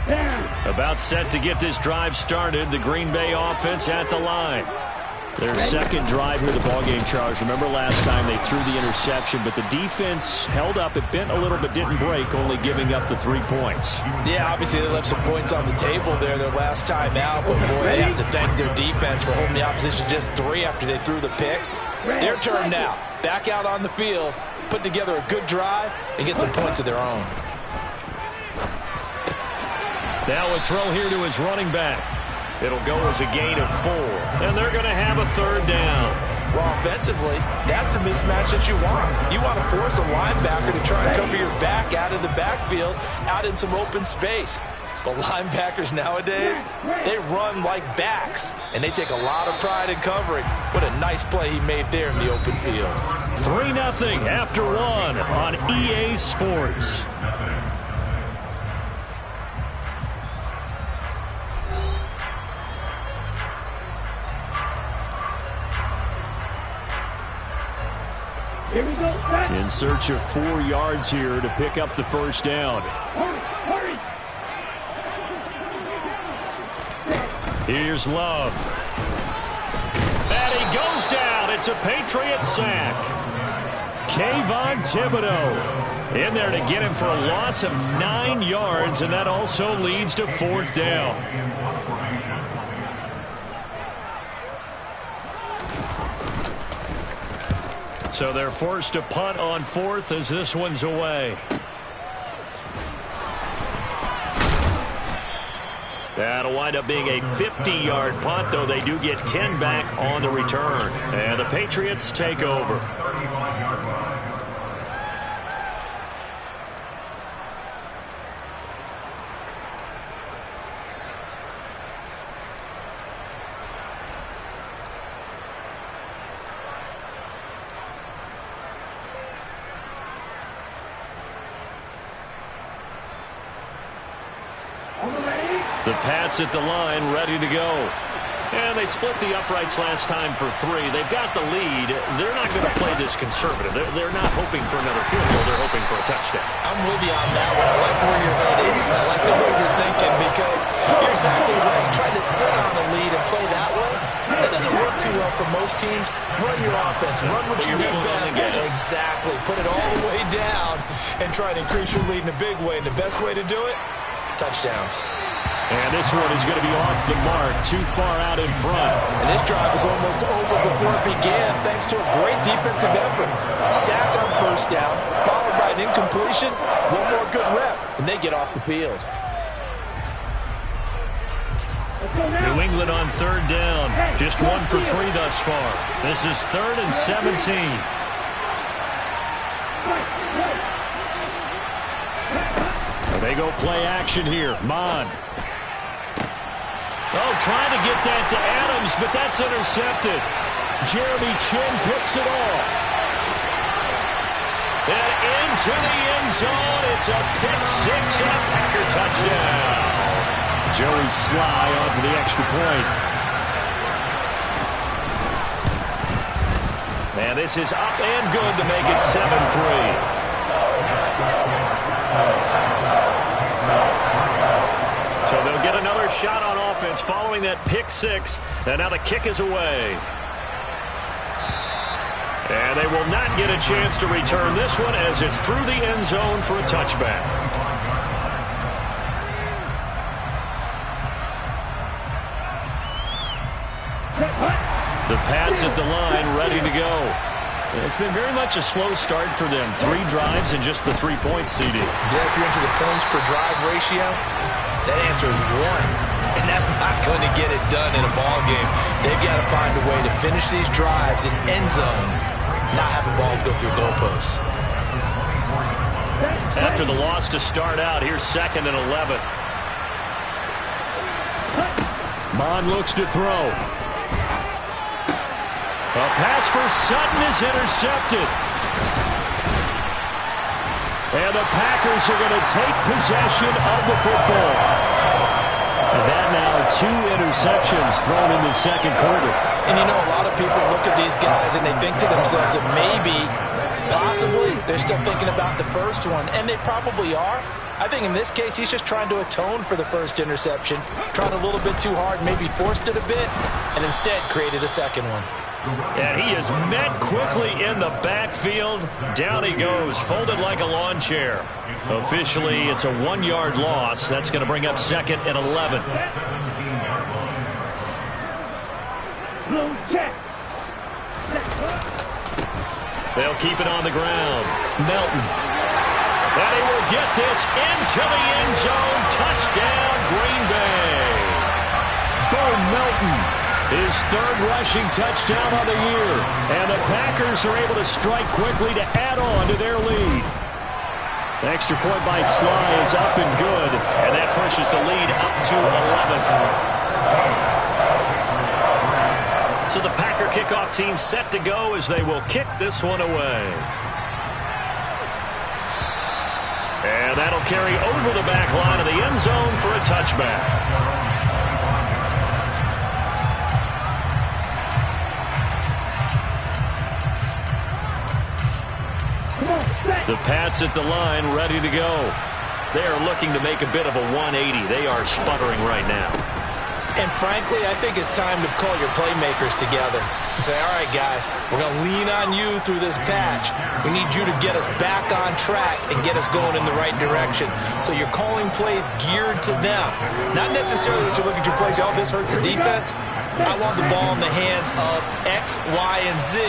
About set to get this drive started. The Green Bay offense at the line. Their second drive here, the ballgame, Charles. Remember last time they threw the interception, but the defense held up. It bent a little but didn't break, only giving up the 3 points. Yeah, obviously they left some points on the table there their last time out, but boy, they have to thank their defense for holding the opposition just 3 after they threw the pick. Their turn now. Back out on the field, put together a good drive, and get some points of their own. Now a throw here to his running back. It'll go as a gain of 4, and they're going to have a third down. Well, offensively, that's the mismatch that you want. You want to force a linebacker to try and cover your back out of the backfield, out in some open space. But linebackers nowadays, they run like backs, and they take a lot of pride in covering. What a nice play he made there in the open field. 3-0 after 1 on EA Sports. In search of 4 yards here to pick up the first down. Hurry. Here's Love. And he goes down. It's a Patriot sack. Kayvon Thibodeau in there to get him for a loss of 9 yards, and that also leads to 4th down. So they're forced to punt on 4th as this one's away. That'll wind up being a 50-yard punt, though they do get 10 back on the return. And the Patriots take over. The Pats at the line, ready to go. And they split the uprights last time for 3. They've got the lead. They're not going to play this conservative. They're not hoping for another field goal. They're hoping for a touchdown. I'm with you on that one. I like where your head is. I like the way you're thinking because you're exactly right. Trying to sit on a lead and play that way, that doesn't work too well for most teams. Run your offense. Run what you do best. Exactly. Put it all the way down and try to increase your lead in a big way. And the best way to do it, touchdowns. And this one is going to be off the mark, too far out in front. And this drive was almost over before it began, thanks to a great defensive effort. Sack on first down, followed by an incompletion, one more good rep, and they get off the field. New England on 3rd down. Just 1 for 3 thus far. This is 3rd and 17. They go play action here. Mon. Oh, trying to get that to Adams, but that's intercepted. Jeremy Chin picks it off. And into the end zone. It's a pick 6 and a Packer touchdown. Joey Sly onto the extra point. And this is up and good to make it 7-3. So they'll get another shot on offense following that pick 6. And now the kick is away. And they will not get a chance to return this one as it's through the end zone for a touchback. The Pats at the line, ready to go. It's been very much a slow start for them. 3 drives and just the 3 points, CD. Yeah, if you're into the points per drive ratio, that answer is 1. And that's not going to get it done in a ball game. They've got to find a way to finish these drives in end zones, not having balls go through goalposts. After the loss to start out, here's 2nd and 11. Mon looks to throw. A pass for Sutton is intercepted. And the Packers are going to take possession of the football. And that now 2 interceptions thrown in the second quarter. And you know, a lot of people look at these guys and they think to themselves that maybe Possibly. They're still thinking about the first one, and they probably are. I think in this case, he's just trying to atone for the first interception. Tried a little bit too hard, maybe forced it a bit, and instead created a second one. And he is met quickly in the backfield. Down he goes, folded like a lawn chair. Officially, it's a 1-yard loss. That's going to bring up 2nd and 11. They'll keep it on the ground. Melton. And he will get this into the end zone. Touchdown, Green Bay. Bo Melton, his 3rd rushing touchdown of the year. And the Packers are able to strike quickly to add on to their lead. The extra point by Sly is up and good. And that pushes the lead up to 11. So the Packer kickoff team set to go as they will kick this one away. And that'll carry over the back line of the end zone for a touchback. The Pats at the line ready to go. They are looking to make a bit of a 180. They are sputtering right now. And frankly, I think it's time to call your playmakers together and say, all right, guys, we're going to lean on you through this patch. We need you to get us back on track and get us going in the right direction. So you're calling plays geared to them. Not necessarily that you look at your plays, oh, this hurts the defense. I want the ball in the hands of X, Y, and Z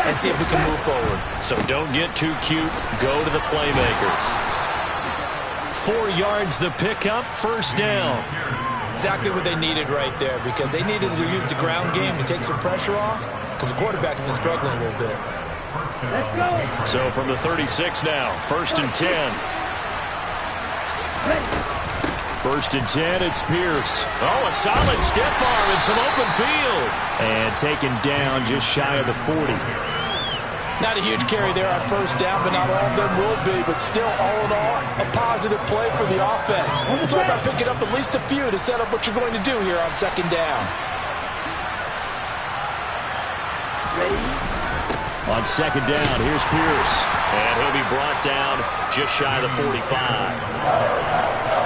and see if we can move forward. So don't get too cute. Go to the playmakers. 4 yards the pickup, 1st down. Exactly what they needed right there, because they needed to use the ground game to take some pressure off, because the quarterback's been struggling a little bit. Let's go. So from the 36 now, 1st and 10. 1st and 10, it's Pierce. Oh, a solid stiff arm and some open field. And taken down just shy of the 40. Not a huge carry there on 1st down, but not all of them will be. But still, all in all, a positive play for the offense. It's all about picking up at least a few to set up what you're going to do here on 2nd down. On 2nd down, here's Pierce. And he'll be brought down just shy of the 45.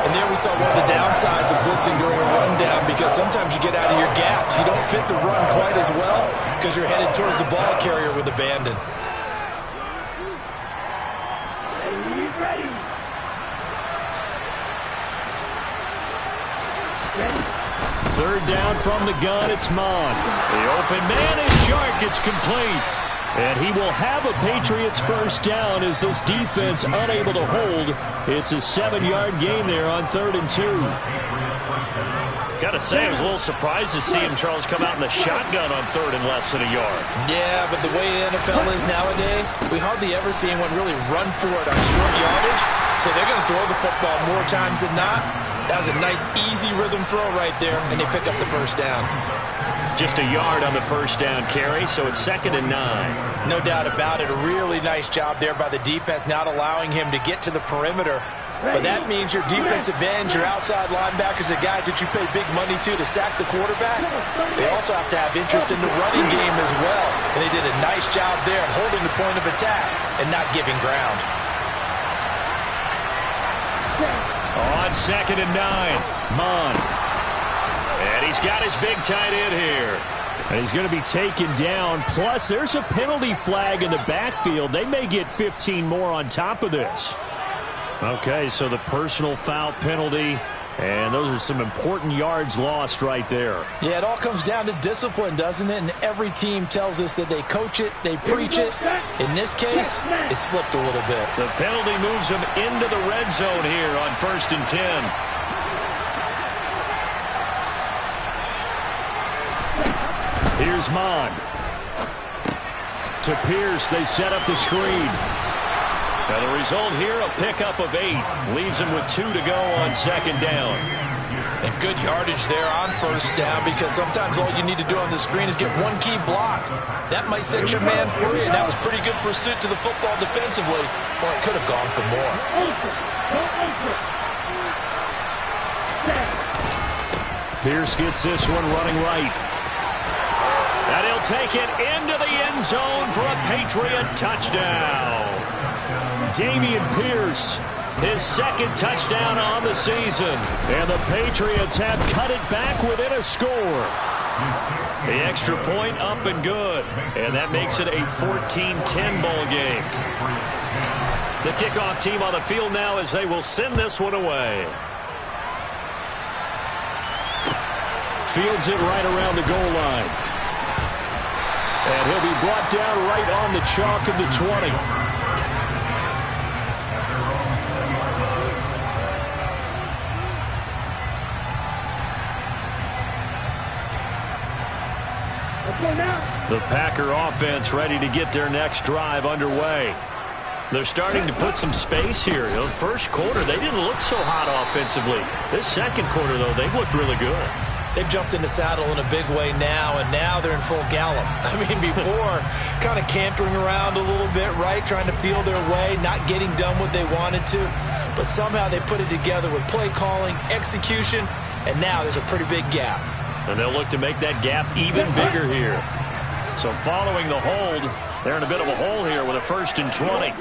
And there we saw one of the downsides of blitzing during a rundown, because sometimes you get out of your gaps. You don't fit the run quite as well because you're headed towards the ball carrier with abandon. Third down from the gun, it's Mon. The open man is Shark, it's complete. And he will have a Patriots 1st down as this defense unable to hold. It's a 7-yard gain there on 3rd and 2. Got to say, I was a little surprised to see him, Charles, come out in the shotgun on 3rd and less than a yard. Yeah, but the way the NFL is nowadays, we hardly ever see anyone really run for it on short yardage. So they're going to throw the football more times than not. That was a nice, easy rhythm throw right there, and they pick up the 1st down. Just a yard on the 1st down carry, so it's 2nd and 9. No doubt about it. A really nice job there by the defense, not allowing him to get to the perimeter. But that means your defensive ends, your outside linebackers, the guys that you pay big money to sack the quarterback, they also have to have interest in the running game as well. And they did a nice job there of holding the point of attack and not giving ground. On 2nd and 9, Mon. And he's got his big tight end here. And he's going to be taken down. Plus, there's a penalty flag in the backfield. They may get 15 more on top of this. Okay, so the personal foul penalty. And those are some important yards lost right there. Yeah, it all comes down to discipline, doesn't it? And every team tells us that they coach it, they preach it. In this case, it slipped a little bit. The penalty moves them into the red zone here on 1st and 10. Here's Mon. To Pierce, they set up the screen. Now the result here, a pickup of 8. Leaves him with 2 to go on 2nd down. And good yardage there on 1st down, because sometimes all you need to do on the screen is get one key block. That might set your man free, and that was pretty good pursuit to the football defensively, or it could have gone for more. Pierce gets this one running right. And he'll take it into the end zone for a Patriot touchdown. Dameon Pierce, his second touchdown on the season. And the Patriots have cut it back within a score. The extra point up and good. And that makes it a 14-10 ball game. The kickoff team on the field now as they will send this one away. Fields it right around the goal line. And he'll be brought down right on the chalk of the 20. The Packer offense ready to get their next drive underway. They're starting to put some space here. The first quarter, they didn't look so hot offensively. This second quarter, though, they've looked really good. They've jumped in the saddle in a big way now, and now they're in full gallop. I mean, before, kind of cantering around a little bit, right, trying to feel their way, not getting done what they wanted to. But somehow they put it together with play calling, execution, and now there's a pretty big gap. And they'll look to make that gap even bigger here. So following the hold, they're in a bit of a hole here with a 1st and 20.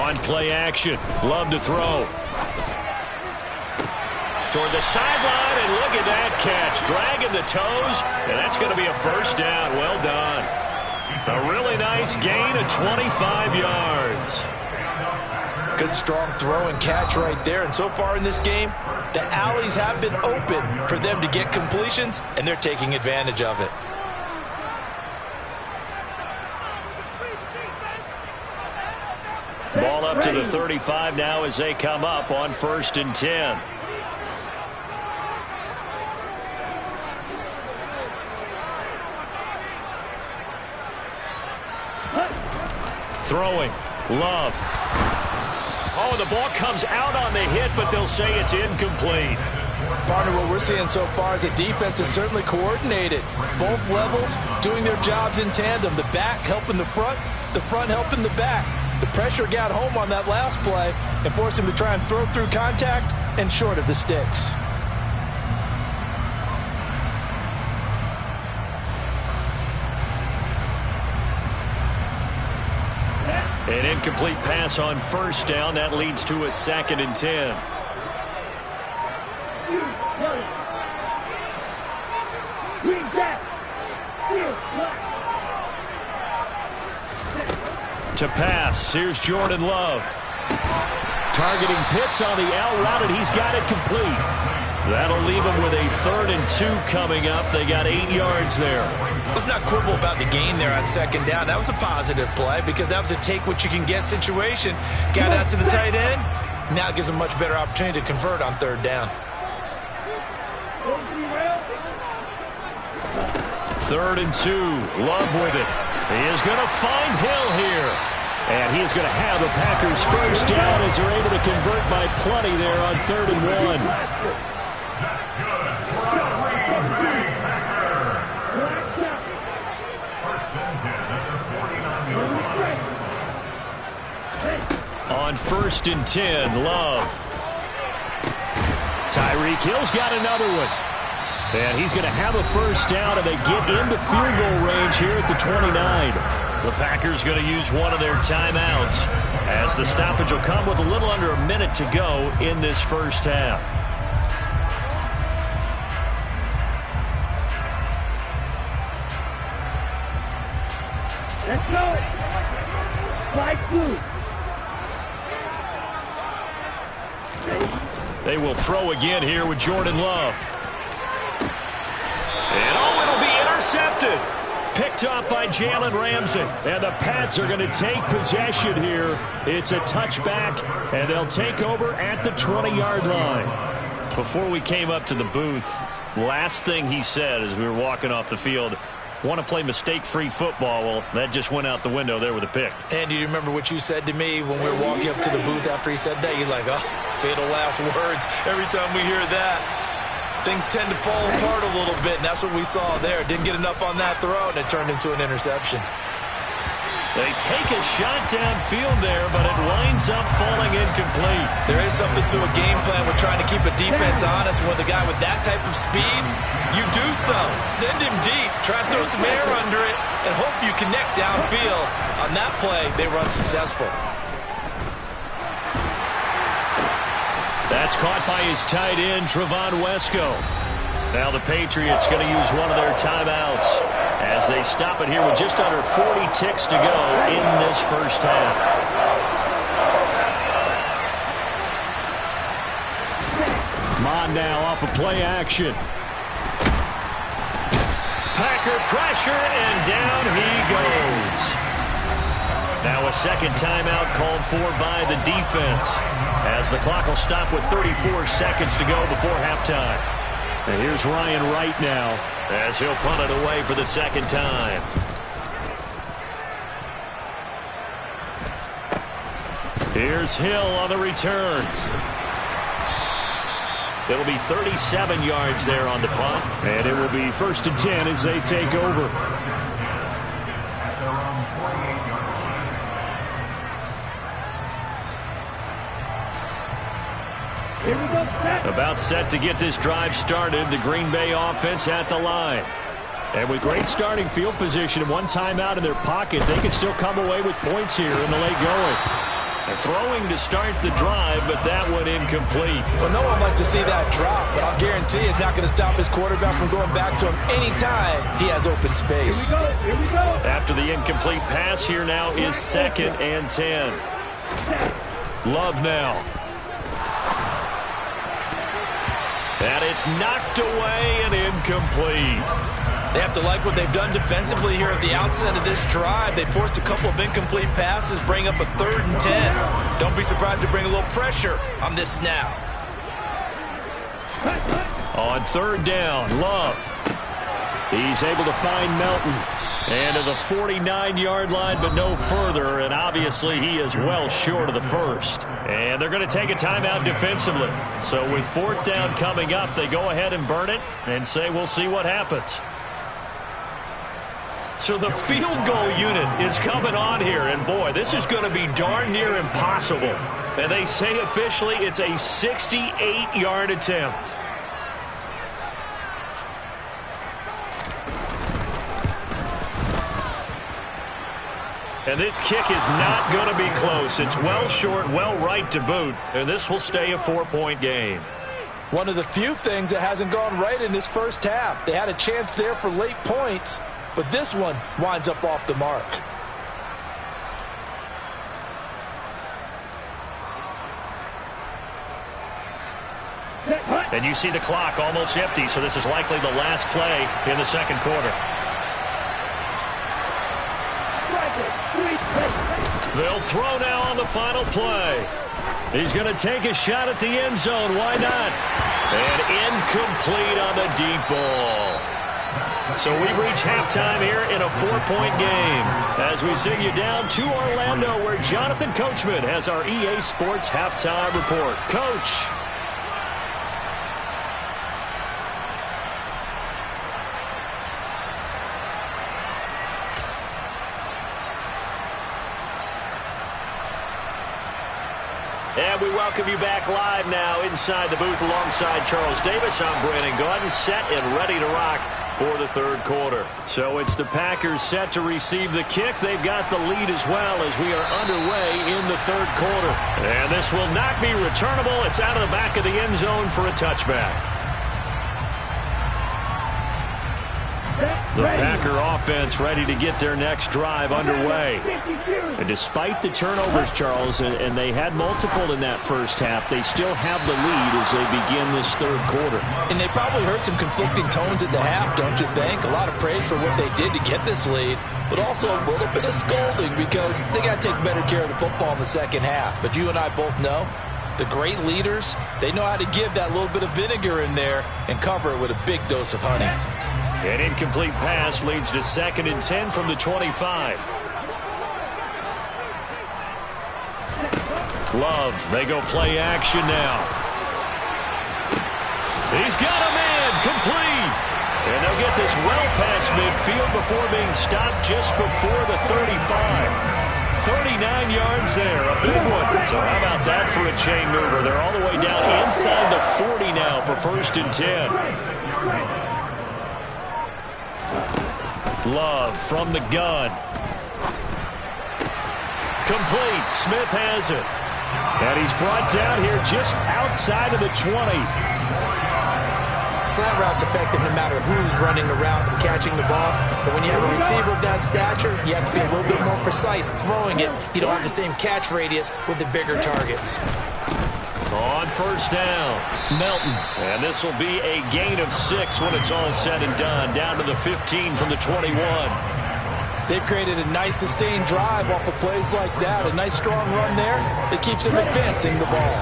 On play action. Love to throw. Toward the sideline, and look at that catch. Dragging the toes, and that's going to be a 1st down. Well done. A really nice gain of 25 yards. Good, strong throw and catch right there. And so far in this game, the alleys have been open for them to get completions, and they're taking advantage of it. Ball up to the 35 now as they come up on 1st and 10. Throwing. Love. Oh, the ball comes out on the hit, but they'll say it's incomplete. Partner, what we're seeing so far is the defense is certainly coordinated. Both levels doing their jobs in tandem. The back helping the front helping the back. The pressure got home on that last play and forced him to try and throw through contact and short of the sticks. An incomplete pass on 1st down. That leads to a 2nd and 10. To pass. Here's Jordan Love. Targeting Pitts on the out route, and he's got it complete. That'll leave him with a 3rd and 2 coming up. They got 8 yards there. Let's not quibble about the gain there on 2nd down. That was a positive play because that was a take-what-you-can-get situation. Got out to the tight end. Now it gives them a much better opportunity to convert on 3rd down. 3rd and 2. Love with it. He is going to find Hill here. And he is going to have the Packers 1st down as they're able to convert by plenty there on 3rd and 1. On 1st and 10, Love. Tyreek Hill's got another one. And he's going to have a 1st down, and they get into field goal range here at the 29. The Packers going to use one of their timeouts as the stoppage will come with a little under a minute to go in this 1st half. Let's go. Fight blue. They will throw again here with Jordan Love. And oh, it'll be intercepted. Picked up by Jalen Ramsey. And the Pats are going to take possession here. It's a touchback, and they'll take over at the 20-yard line. Before we came up to the booth, last thing he said as we were walking off the field, want to play mistake-free football. Well, that just went out the window there with a pick. And do you remember what you said to me when we were walking up to the booth after he said that? You're like, oh, fatal last words. Every time we hear that, things tend to fall apart a little bit, and that's what we saw there. Didn't get enough on that throw, and it turned into an interception. They take a shot downfield there, but it winds up falling incomplete. There is something to a game plan with trying to keep a defense honest. With a guy with that type of speed, you do so. Send him deep, try and throw some air under it, and hope you connect downfield. On that play, they run successful. That's caught by his tight end, Trevon Wesco. Now the Patriots going to use one of their timeouts as they stop it here with just under 40 ticks to go in this first half. Mon now off of play action. Packer pressure, and down he goes. Now a second timeout called for by the defense as the clock will stop with 34 seconds to go before halftime. And here's Ryan Wright now as he'll punt it away for the second time. Here's Hill on the return. It'll be 37 yards there on the punt, and it will be 1st and 10 as they take over. About set to get this drive started. The Green Bay offense at the line. And with great starting field position and one timeout in their pocket, they can still come away with points here in the late going. They're throwing to start the drive, but that one incomplete. Well, no one likes to see that drop, but I'll guarantee it's not going to stop his quarterback from going back to him anytime he has open space. Here we go. After the incomplete pass, here now is 2nd and 10. Love now. And it's knocked away and incomplete. They have to like what they've done defensively here at the outset of this drive. They forced a couple of incomplete passes, bring up a 3rd and 10. Don't be surprised to bring a little pressure on this snap. On 3rd down, Love. He's able to find Melton. And to the 49-yard line, but no further. And obviously he is well short of the first. And they're going to take a timeout defensively. So with 4th down coming up, they go ahead and burn it and say we'll see what happens. So the field goal unit is coming on here. And boy, this is going to be darn near impossible. And they say officially it's a 68-yard attempt. And this kick is not going to be close. It's well short, well right to boot. And this will stay a 4-point game. One of the few things that hasn't gone right in this first half. They had a chance there for late points, but this one winds up off the mark. And you see the clock almost empty, so this is likely the last play in the second quarter. They'll throw now on the final play. He's going to take a shot at the end zone. Why not? And incomplete on the deep ball. So we've reached halftime here in a 4-point game as we send you down to Orlando where Jonathan Coachman has our EA Sports halftime report. Coach. And we welcome you back live now inside the booth alongside Charles Davis. I'm Brandon Gordon, set and ready to rock for the third quarter. So it's the Packers set to receive the kick. They've got the lead as well as we are underway in the third quarter. And this will not be returnable. It's out of the back of the end zone for a touchback. The Packer offense ready to get their next drive underway. And despite the turnovers, Charles, and they had multiple in that first half, they still have the lead as they begin this third quarter. And they probably heard some conflicting tones at the half, don't you think? A lot of praise for what they did to get this lead, but also a little bit of scolding because they got to take better care of the football in the second half. But you and I both know the great leaders, they know how to give that little bit of vinegar in there and cover it with a big dose of honey. An incomplete pass leads to 2nd and 10 from the 25. Love, they go play action now. He's got a man, complete. And they'll get this well past midfield before being stopped just before the 35. 39 yards there, a big one. So how about that for a chain mover? They're all the way down inside the 40 now for 1st and 10. Love from the gun. Complete. Smith has it. And he's brought down here just outside of the 20. Slant route's effective no matter who's running the route and catching the ball. But when you have a receiver of that stature, you have to be a little bit more precise throwing it. You don't have the same catch radius with the bigger targets. On 1st down, Melton. And this will be a gain of 6 when it's all said and done. Down to the 15 from the 21. They've created a nice sustained drive off of plays like that. A nice strong run there that keeps them advancing the ball.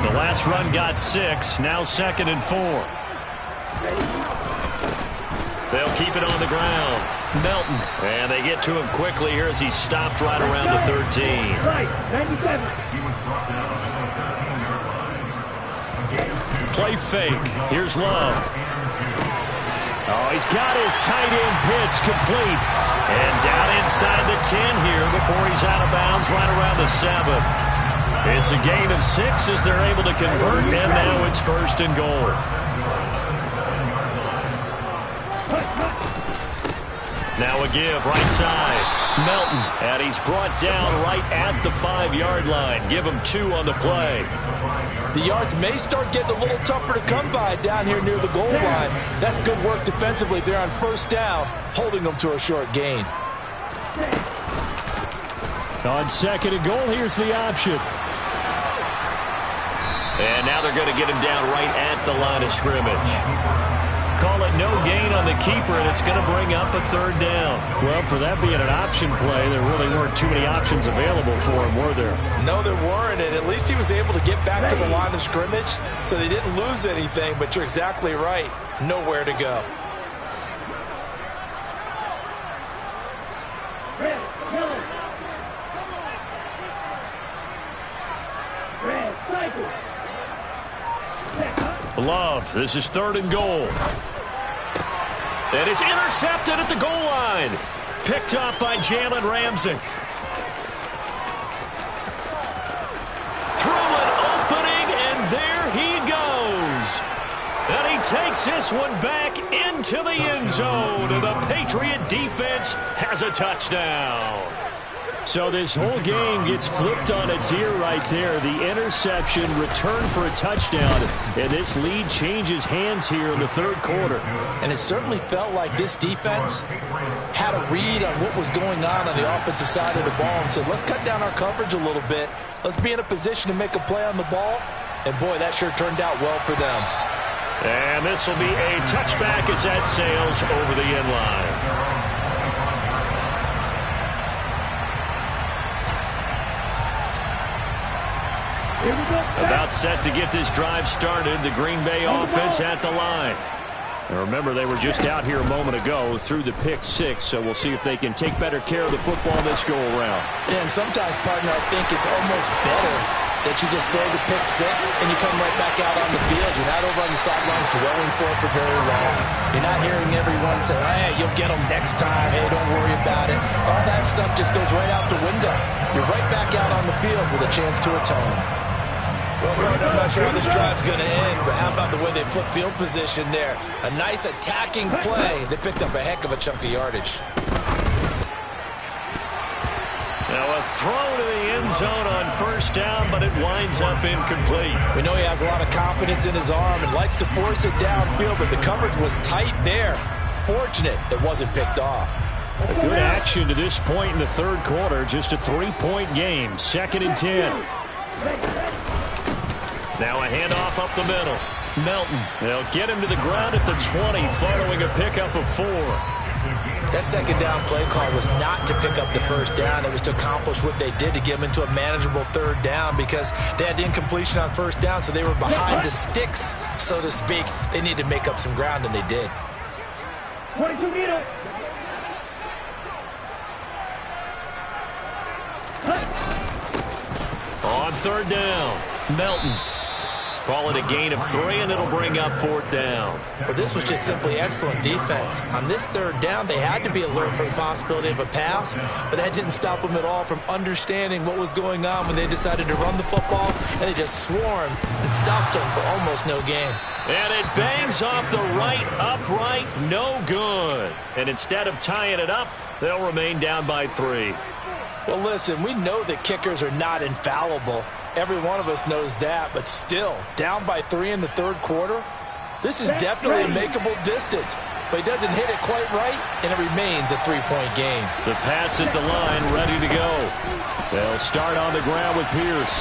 The last run got 6. Now 2nd and 4. They'll keep it on the ground. Melton. And they get to him quickly here as he stopped right around the 13. Play fake. Here's Love. Oh, he's got his tight end pitch complete. And down inside the 10 here before he's out of bounds right around the 7. It's a gain of 6 as they're able to convert, and now it's 1st and goal. Now a give, right side. Melton, and he's brought down right at the 5-yard line. Give him 2 on the play. The yards may start getting a little tougher to come by down here near the goal line. That's good work defensively there on 1st down, holding them to a short gain. On 2nd and goal, here's the option. And now they're going to get him down right at the line of scrimmage. Call it no gain on the keeper, and it's going to bring up a 3rd down. Well, for that being an option play, there really weren't too many options available for him, were there? No, there weren't, and at least he was able to get back to the line of scrimmage, so they didn't lose anything, but you're exactly right. Nowhere to go. Love, this is 3rd and goal. And it's intercepted at the goal line. Picked off by Jalen Ramsey. Through an opening, and there he goes. And he takes this one back into the end zone. And the Patriot defense has a touchdown. So this whole game gets flipped on its ear right there. The interception, return for a touchdown, and this lead changes hands here in the 3rd quarter. And it certainly felt like this defense had a read on what was going on the offensive side of the ball and said, let's cut down our coverage a little bit. Let's be in a position to make a play on the ball. And, boy, that sure turned out well for them. And this will be a touchback as that sails over the end line. About set to get this drive started. The Green Bay offense at the line. And remember, they were just out here a moment ago through the pick 6, so we'll see if they can take better care of the football this go-around. Yeah, and sometimes, partner, I think it's almost better that you just throw the pick 6 and you come right back out on the field. You're not over on the sidelines dwelling for it for very long. You're not hearing everyone say, hey, you'll get them next time. Hey, don't worry about it. All that stuff just goes right out the window. You're right back out on the field with a chance to atone. Well, Gordon, I'm not sure how this drive's going to end, but how about the way they flip field position there? A nice attacking play. They picked up a heck of a chunk of yardage. Now a throw to the end zone on 1st down, but it winds up incomplete. We know he has a lot of confidence in his arm and likes to force it downfield, but the coverage was tight there. Fortunate it wasn't picked off. A good action to this point in the 3rd quarter. Just a 3-point game. 2nd and 10. Now a handoff up the middle. Melton. They'll get him to the ground at the 20 following a pickup of 4. That 2nd down play call was not to pick up the 1st down. It was to accomplish what they did to get them into a manageable 3rd down because they had the incompletion on 1st down, so they were behind the sticks, so to speak. They needed to make up some ground, and they did. 22 meters. On 3rd down, Melton. Call it a gain of 3, and it'll bring up 4th down. But this was just simply excellent defense. On this 3rd down, they had to be alert for the possibility of a pass, but that didn't stop them at all from understanding what was going on when they decided to run the football, and they just swarmed and stopped them for almost no gain. And it bangs off the right upright, no good. And instead of tying it up, they'll remain down by 3. Well, listen, we know that kickers are not infallible. Every one of us knows that, but still, down by 3 in the 3rd quarter, this is definitely a makeable distance. But he doesn't hit it quite right, and it remains a 3-point game. The Pats at the line, ready to go. They'll start on the ground with Pierce.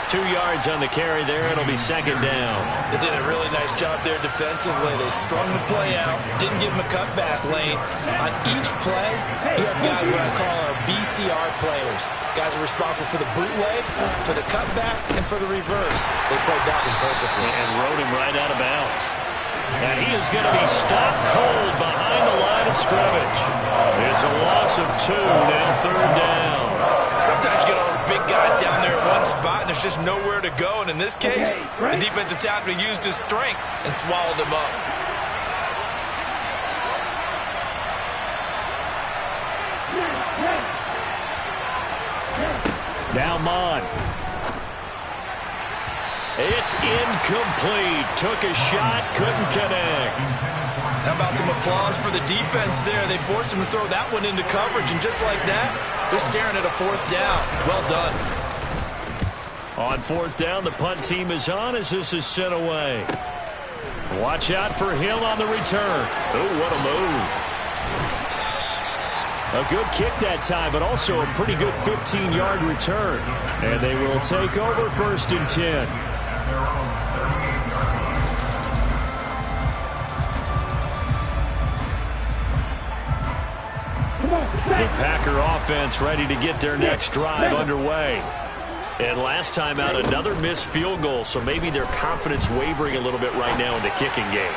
2 yards on the carry there. It'll be 2nd down. They did a really nice job there defensively. They strung the play out, didn't give them a cutback lane. On each play, you have guys what I call our BCR players. Guys are responsible for the bootleg, for the cutback, and for the reverse. They played that one perfectly. And rode him right out of bounds. And he is going to be stopped cold behind the line of scrimmage. It's a loss of 2, now 3rd down. Sometimes you get all those big guys down there at one spot, and there's just nowhere to go. And in this case, the defensive tackle used his strength and swallowed him up. Now Mon. It's incomplete. Took a shot, couldn't connect. How about some applause for the defense there? They forced him to throw that one into coverage, and just like that, they're staring at a 4th down. Well done. On 4th down, the punt team is on as this is sent away. Watch out for Hill on the return. Oh, what a move. A good kick that time, but also a pretty good 15-yard return. And they will take over 1st and 10. The Packer offense ready to get their next drive underway. And last time out, another missed field goal, so maybe their confidence wavering a little bit right now in the kicking game.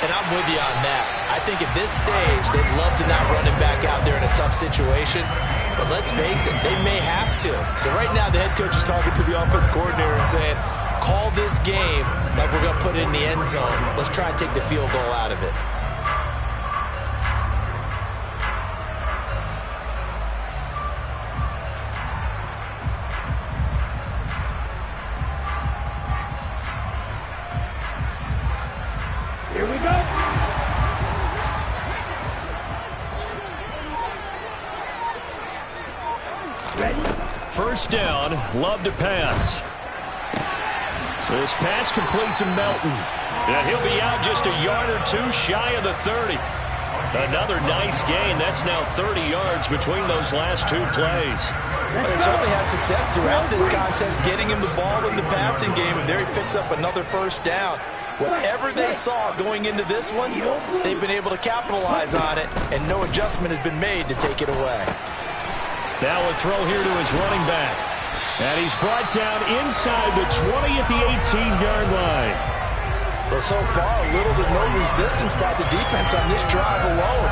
And I'm with you on that. I think at this stage, they'd love to not run him back out there in a tough situation. But let's face it, they may have to. So right now, the head coach is talking to the offense coordinator and saying, call this game like we're going to put it in the end zone. Let's try and take the field goal out of it. Here we go. Ready? 1st down, Love to pass. This pass complete to Melton. And he'll be out just a yard or 2 shy of the 30. Another nice gain. That's now 30 yards between those last 2 plays. Well, they certainly had success throughout this contest, getting him the ball in the passing game, and there he picks up another 1st down. Whatever they saw going into this one, they've been able to capitalize on it, and no adjustment has been made to take it away. Now a throw here to his running back. And he's brought down inside the 20 at the 18-yard line. Well, so far, little to no resistance by the defense on this drive alone.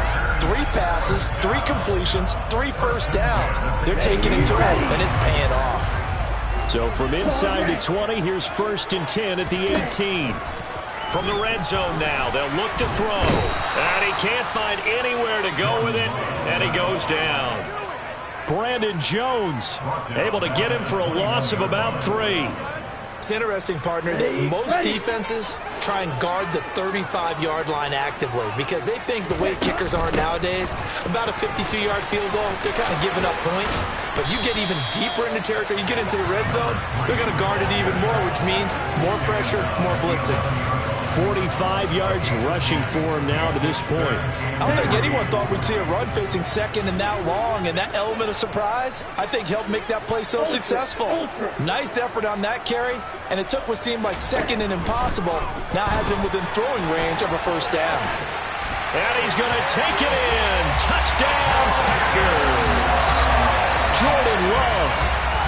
3 passes, 3 completions, 3 1st downs. They're taking it to him, and it's paying off. So from inside the 20, here's 1st and 10 at the 18. From the red zone now, they'll look to throw. And he can't find anywhere to go with it, and he goes down. Brandon Jones able to get him for a loss of about 3. It's interesting, partner, that most defenses try and guard the 35-yard line actively because they think the way kickers are nowadays, about a 52-yard field goal, they're kind of giving up points. But you get even deeper into territory, you get into the red zone, they're going to guard it even more, which means more pressure, more blitzing. 45 yards rushing for him now to this point. I don't think anyone thought we'd see a run facing 2nd and that long, and that element of surprise, I think, helped make that play so successful. Nice effort on that carry, and it took what seemed like 2nd and impossible, now has him within throwing range of a 1st down. And he's going to take it in. Touchdown, Packers. Jordan Love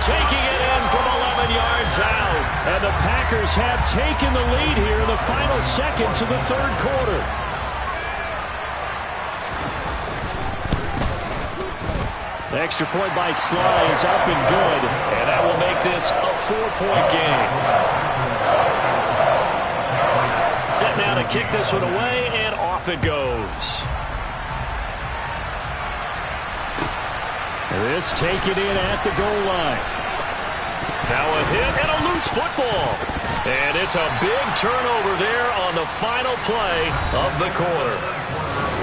taking it in from 11 yards out. And the Packers have taken the lead here in the final seconds of the 3rd quarter. The extra point by Sly is up and good, and that will make this a 4-point game. Set now to kick this one away, and off it goes. This taken in at the goal line. Now a hit and a loose football. And it's a big turnover there on the final play of the quarter.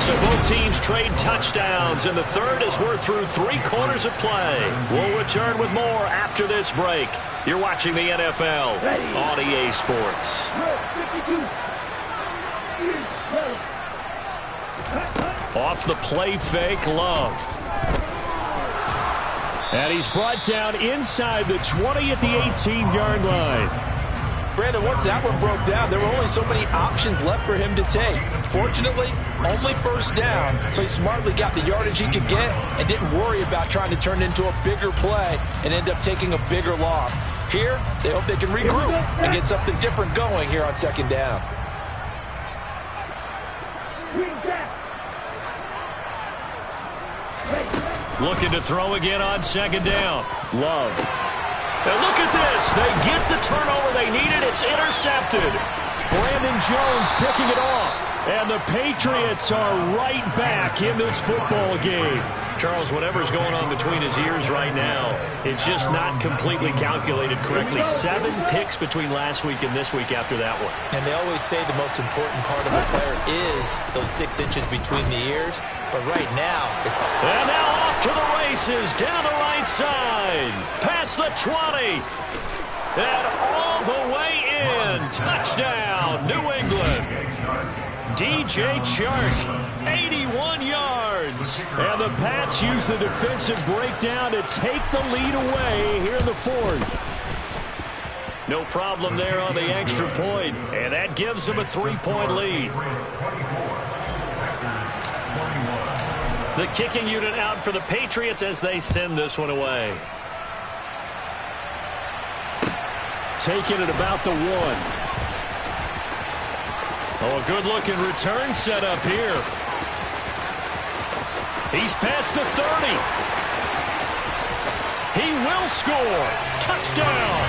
So both teams trade touchdowns, and the third as we're through 3 quarters of play. We'll return with more after this break. You're watching the NFL on EA Sports. Off the play fake, Love. And he's brought down inside the 20 at the 18-yard line. Brandon, once that one broke down, there were only so many options left for him to take. Fortunately, only first down, so he smartly got the yardage he could get and didn't worry about trying to turn it into a bigger play and end up taking a bigger loss. Here, they hope they can regroup and get something different going here on second down. Looking to throw again on second down. Love. And look at this. They get the turnover they needed. It's intercepted. Brandon Jones picking it off. And the Patriots are right back in this football game. Charles, whatever's going on between his ears right now, it's just not completely calculated correctly. 7 picks between last week and this week after that one. And they always say the most important part of a player is those 6 inches between the ears. But right now, it's... And now off to the races, down the right side. Past the 20. And all the way in. Touchdown, New England. DJ Chark, 81 yards. And the Pats use the defensive breakdown to take the lead away here in the 4th. No problem there on the extra point, and that gives them a 3-point lead. The kicking unit out for the Patriots as they send this one away. Taking it about the 1. Oh, a good-looking return set up here. He's past the 30. He will score. Touchdown.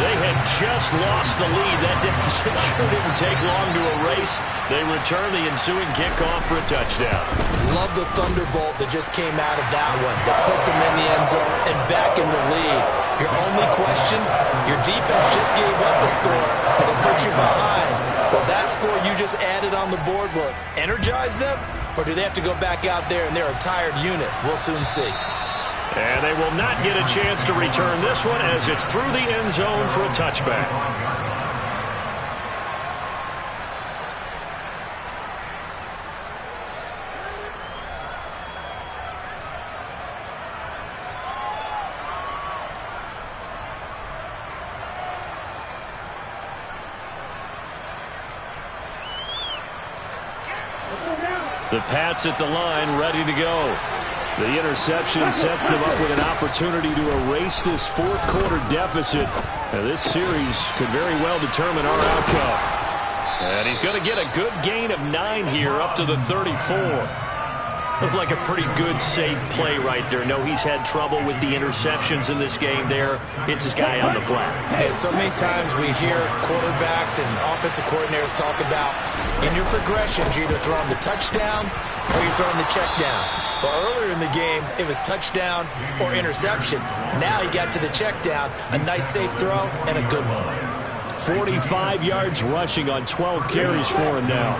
They had just lost the lead. That deficit sure didn't take long to erase. They return the ensuing kickoff for a touchdown. Love the thunderbolt that just came out of that one. That puts them in the end zone and back in the lead. Your only question, your defense just gave up a score and it put you behind. Well, that score you just added on the board, will it energize them? Or do they have to go back out there and they're a tired unit? We'll soon see. And they will not get a chance to return this one as it's through the end zone for a touchback. The Pats at the line, ready to go. The interception sets them up with an opportunity to erase this 4th quarter deficit. Now, this series could very well determine our outcome. And he's going to get a good gain of 9 here up to the 34. Looked like a pretty good, safe play right there. No, he's had trouble with the interceptions in this game there. Hits his guy on the flat. Hey, so many times we hear quarterbacks and offensive coordinators talk about in your progressions, you're either throwing the touchdown or you're throwing the check down. Well, earlier in the game, it was touchdown or interception. Now he got to the check down, a nice safe throw, and a good one. 45 yards rushing on 12 carries for him now.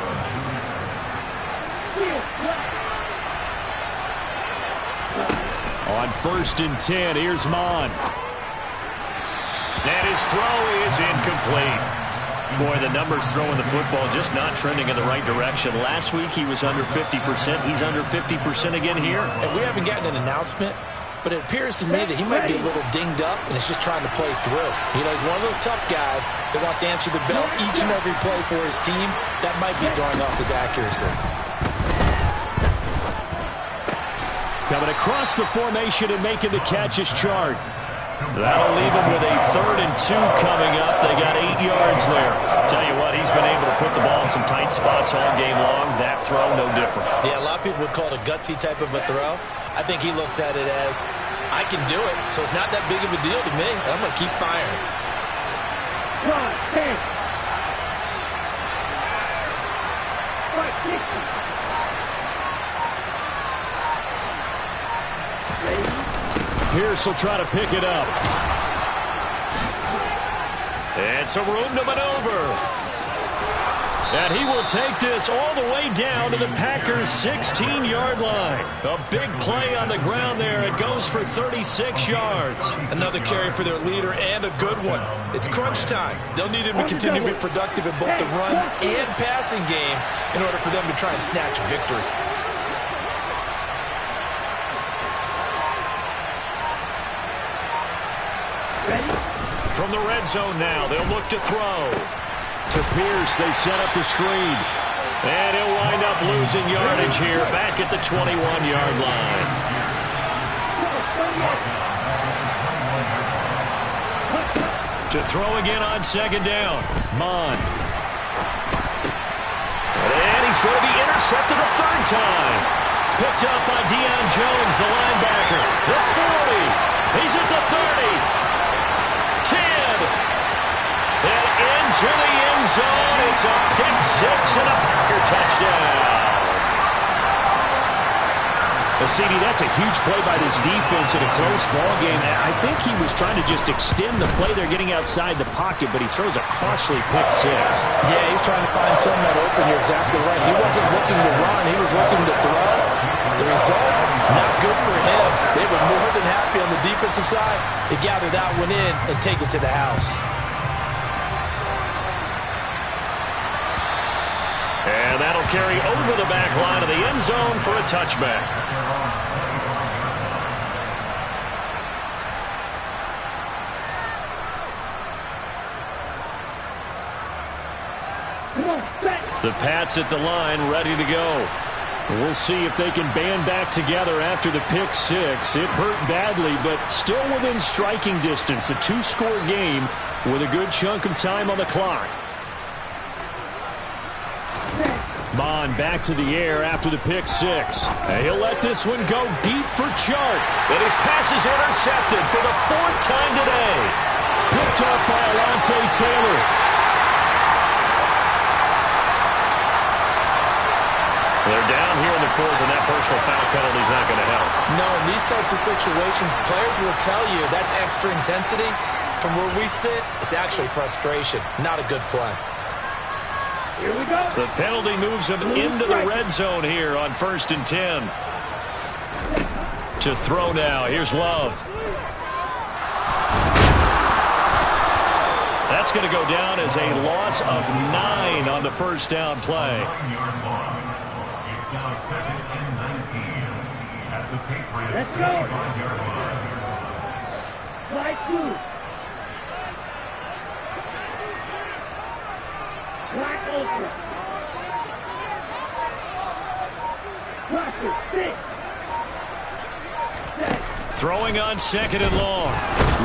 On 1st and 10, here's Mon. And his throw is incomplete. Boy, the numbers throwing the football just not trending in the right direction. Last week he was under 50%. He's under 50% again here. And we haven't gotten an announcement, but it appears to me that he might be a little dinged up and is just trying to play through. You know, he's one of those tough guys that wants to answer the bell each and every play for his team. That might be throwing off his accuracy. Coming across the formation and making the catch is Chark. That'll leave them with a 3rd and 2 coming up. They got 8 yards there. Tell you what, he's been able to put the ball in some tight spots all game long. That throw, no different. Yeah, a lot of people would call it a gutsy type of a throw. I think he looks at it as, I can do it, so it's not that big of a deal to me. I'm going to keep firing. One, 10. Right, 60. Pierce will try to pick it up. And some room to maneuver. And he will take this all the way down to the Packers' 16-yard line. A big play on the ground there. It goes for 36 yards. Another carry for their leader and a good one. It's crunch time. They'll need him to continue to be productive in both the run and passing game in order for them to try and snatch a victory. From the red zone now, they'll look to throw. To Pierce, they set up the screen. And he'll wind up losing yardage here back at the 21-yard line. To throw again on 2nd down. Mon. And he's going to be intercepted a 3rd time. Picked up by Deion Jones, the linebacker. The 40. He's at the 30. 10, and into the end zone. It's a pick 6 and a Packer touchdown. CD, that's a huge play by this defense in a close ball game. I think he was trying to just extend the play. They're getting outside the pocket, but he throws a costly pick 6. Yeah, he's trying to find someone open. You're exactly right. He wasn't looking to run. He was looking to throw. The result, not good for him. They were more than happy on the defensive side to gather that one in and take it to the house. And that'll carry over the back line of the end zone for a touchback. The Pats at the line, ready to go. We'll see if they can band back together after the pick 6. It hurt badly, but still within striking distance. A 2-score game with a good chunk of time on the clock. Bond back to the air after the pick 6. He'll let this one go deep for Chark. And his pass is intercepted for the 4th time today. Picked up by Alontae Taylor. They're down here in the 4th, and that personal foul penalty is not going to help. No, in these types of situations, players will tell you that's extra intensity. From where we sit, it's actually frustration. Not a good play. Here we go. The penalty moves him into the red zone here on 1st and 10. To throw now. Here's Love. That's going to go down as a loss of 9 on the 1st down play. Now 2nd and 19 at the Patriots. Let's go. Slide through. Slack open. Cluster 6. Throwing on 2nd and long.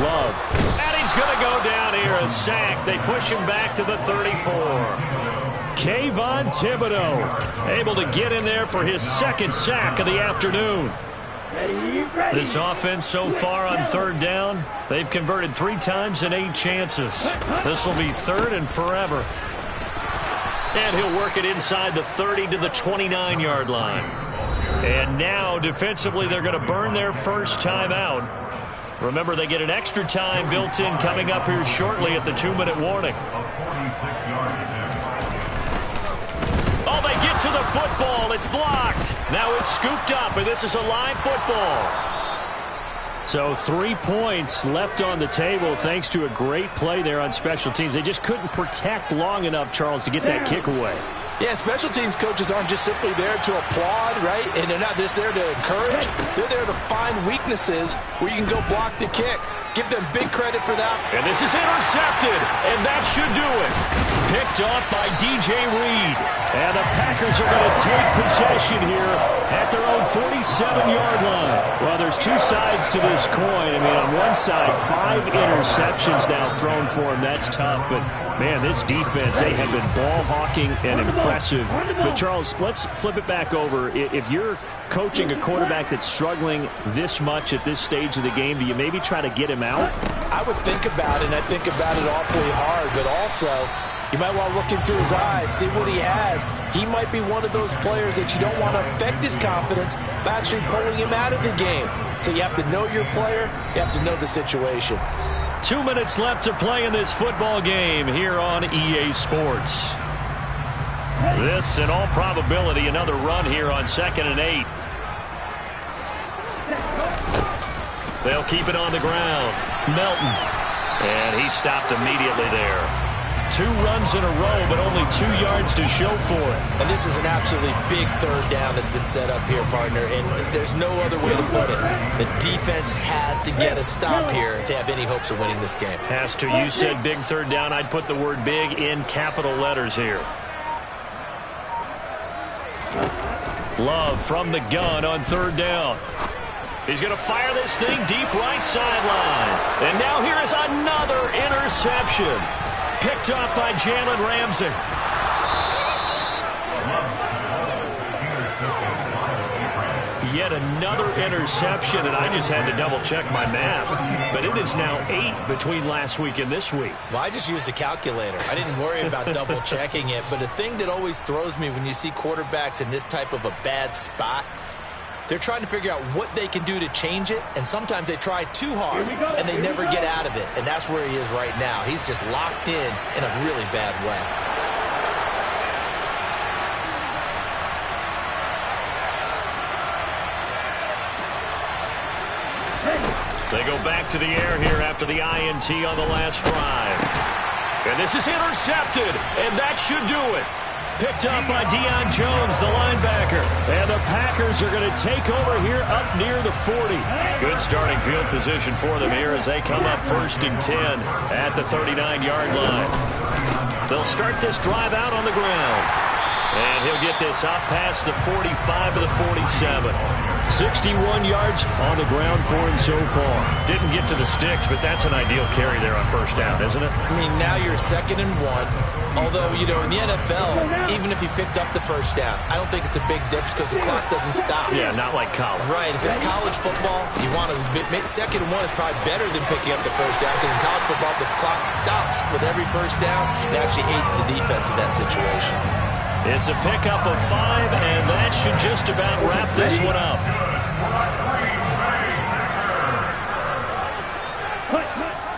Love. And he's going to go down here. A sack. They push him back to the 34. Kayvon Thibodeau able to get in there for his 2nd sack of the afternoon. Ready. This offense so far on 3rd down, they've converted 3 times in 8 chances. This will be 3rd and forever. And he'll work it inside the 30 to the 29-yard line. And now defensively they're going to burn their first time out. Remember, they get an extra time built in coming up here shortly at the 2-minute warning. Oh, they get to the football. It's blocked. Now it's scooped up, and this is a live football. So 3 points left on the table thanks to a great play there on special teams. They just couldn't protect long enough, Charles, to get that kick away. Yeah, special teams coaches aren't just simply there to applaud, right? And they're not just there to encourage. They're there to find weaknesses where you can go block the kick. Give them big credit for that. And this is intercepted, and that should do it. Picked off by DJ Reed. And the Packers are going to take possession here at their own 47-yard line. Well, they're there's two sides to this coin. I mean, on one side, 5 interceptions now thrown for him. That's tough. But, man, this defense, they have been ball hawking and impressive. But, Charles, let's flip it back over. If you're coaching a quarterback that's struggling this much at this stage of the game, do you maybe try to get him out? I would think about it, and I think about it awfully hard. But also, you might want to look into his eyes, see what he has. He might be one of those players that you don't want to affect his confidence by actually pulling him out of the game. So you have to know your player. You have to know the situation. 2 minutes left to play in this football game here on EA Sports. This, in all probability, another run here on 2nd and 8. They'll keep it on the ground. Melton. And he stopped immediately there. 2 runs in a row, but only 2 yards to show for it. And this is an absolutely big third down that's been set up here, partner, and there's no other way to put it. The defense has to get a stop here if they have any hopes of winning this game. Has to. You said big third down. I'd put the word big in capital letters here. Love from the gun on 3rd down. He's going to fire this thing deep right sideline. And now here is another interception. Picked up by Jalen Ramsey. Yet another interception, and I just had to double-check my math. But it is now 8 between last week and this week. Well, I just used a calculator. I didn't worry about double-checking it. But the thing that always throws me when you see quarterbacks in this type of a bad spot, they're trying to figure out what they can do to change it, and sometimes they try too hard, and they never get out of it. And that's where he is right now. He's just locked in a really bad way. They go back to the air here after the INT on the last drive. And this is intercepted, and that should do it. Picked up by Deion Jones, the linebacker. And the Packers are going to take over here up near the 40. Good starting field position for them here as they come up 1st and 10 at the 39-yard line. They'll start this drive out on the ground. And he'll get this out past the 45 to the 47. 61 yards on the ground for him so far. Didn't get to the sticks, but that's an ideal carry there on 1st down, isn't it? I mean, now you're 2nd and 1. Although, you know, in the NFL, even if he picked up the 1st down, I don't think it's a big difference because the clock doesn't stop. Yeah, not like college. Right. If it's college football, you want to 2nd and 1 is probably better than picking up the 1st down because in college football, the clock stops with every 1st down. It actually aids the defense in that situation. It's a pickup of 5, and that should just about wrap this one up.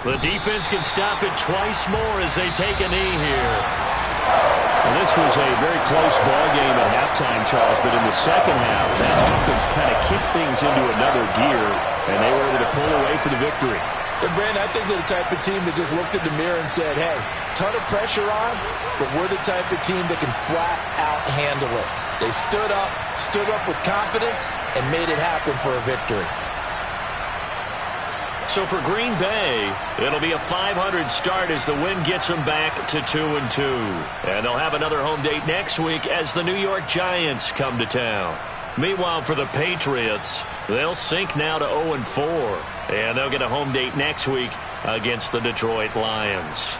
The defense can stop it twice more as they take a knee here. Well, this was a very close ball game at halftime, Charles, but in the second half, that offense kind of kicked things into another gear, and they were able to pull away for the victory. And Brandon, I think they're the type of team that just looked in the mirror and said, hey, ton of pressure on, but we're the type of team that can flat out handle it. They stood up with confidence, and made it happen for a victory. So for Green Bay, it'll be a 500 start as the win gets them back to 2-2. And they'll have another home date next week as the New York Giants come to town. Meanwhile, for the Patriots, they'll sink now to 0-4. And they'll get a home date next week against the Detroit Lions.